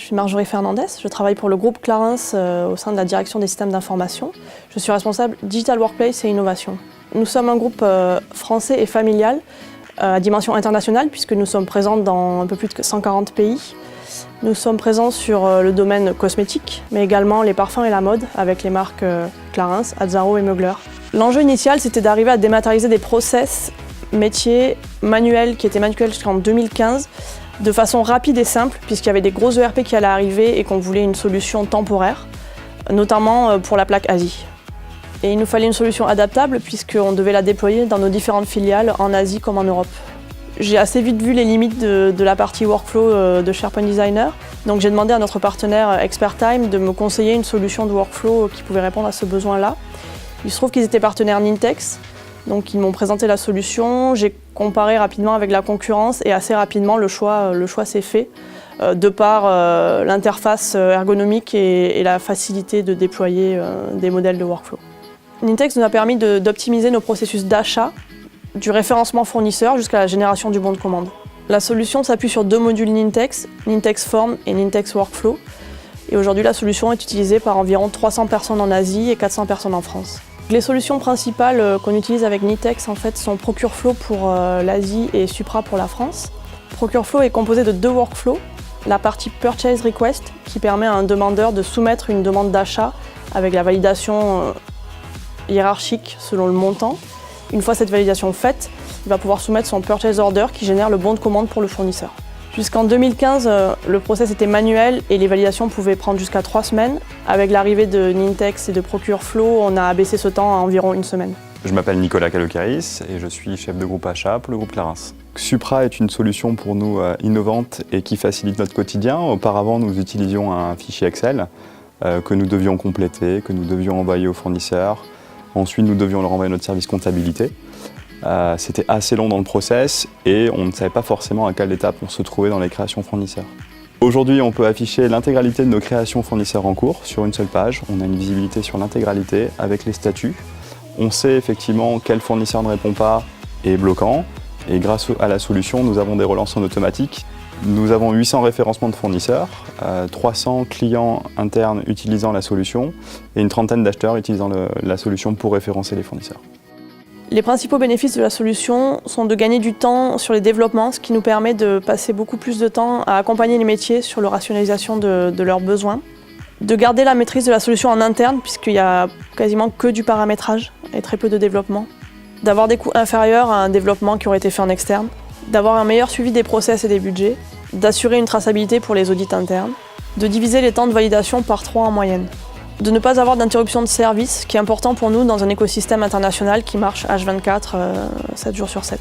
Je suis Marjorie Fernandez, je travaille pour le groupe Clarins au sein de la direction des systèmes d'information. Je suis responsable Digital Workplace et Innovation. Nous sommes un groupe français et familial à dimension internationale puisque nous sommes présents dans un peu plus de 140 pays. Nous sommes présents sur le domaine cosmétique, mais également les parfums et la mode avec les marques Clarins, Azzaro et Mugler. L'enjeu initial, c'était d'arriver à dématérialiser des process métiers manuels qui étaient manuels jusqu'en 2015 de façon rapide et simple, puisqu'il y avait des gros ERP qui allaient arriver et qu'on voulait une solution temporaire, notamment pour la plaque Asie. Et il nous fallait une solution adaptable, puisqu'on devait la déployer dans nos différentes filiales, en Asie comme en Europe. J'ai assez vite vu les limites de la partie workflow de SharePoint Designer, donc j'ai demandé à notre partenaire ExpertTime de me conseiller une solution de workflow qui pouvait répondre à ce besoin-là. Il se trouve qu'ils étaient partenaires Nintex, donc ils m'ont présenté la solution, j'ai comparé rapidement avec la concurrence et assez rapidement le choix s'est fait de par l'interface ergonomique et la facilité de déployer des modèles de workflow. Nintex nous a permis d'optimiser nos processus d'achat, du référencement fournisseur jusqu'à la génération du bon de commande. La solution s'appuie sur deux modules Nintex, Nintex Form et Nintex Workflow. Et aujourd'hui, la solution est utilisée par environ 300 personnes en Asie et 400 personnes en France. Les solutions principales qu'on utilise avec Nintex en fait, sont ProcureFlow pour l'Asie et Supra pour la France. ProcureFlow est composé de deux workflows. La partie Purchase Request qui permet à un demandeur de soumettre une demande d'achat avec la validation hiérarchique selon le montant. Une fois cette validation faite, il va pouvoir soumettre son Purchase Order qui génère le bon de commande pour le fournisseur. Jusqu'en 2015, le process était manuel et les validations pouvaient prendre jusqu'à 3 semaines. Avec l'arrivée de Nintex et de ProcureFlow, on a abaissé ce temps à environ 1 semaine. Je m'appelle Nicolas Calocaris et je suis chef de groupe achat pour le groupe Clarins. Supra est une solution pour nous innovante et qui facilite notre quotidien. Auparavant, nous utilisions un fichier Excel que nous devions compléter, que nous devions envoyer aux fournisseurs. Ensuite, nous devions leur envoyer notre service comptabilité. C'était assez long dans le process et on ne savait pas forcément à quelle étape on se trouvait dans les créations fournisseurs. Aujourd'hui, on peut afficher l'intégralité de nos créations fournisseurs en cours sur une seule page. On a une visibilité sur l'intégralité avec les statuts. On sait effectivement quel fournisseur ne répond pas et est bloquant. Et grâce à la solution, nous avons des relances en automatique. Nous avons 800 référencements de fournisseurs, 300 clients internes utilisant la solution et une trentaine d'acheteurs utilisant la solution pour référencer les fournisseurs. Les principaux bénéfices de la solution sont de gagner du temps sur les développements, ce qui nous permet de passer beaucoup plus de temps à accompagner les métiers sur la rationalisation de leurs besoins. De garder la maîtrise de la solution en interne, puisqu'il n'y a quasiment que du paramétrage et très peu de développement. D'avoir des coûts inférieurs à un développement qui aurait été fait en externe. D'avoir un meilleur suivi des process et des budgets. D'assurer une traçabilité pour les audits internes. De diviser les temps de validation par 3 en moyenne. De ne pas avoir d'interruption de service, qui est important pour nous dans un écosystème international qui marche H24, 7 jours sur 7.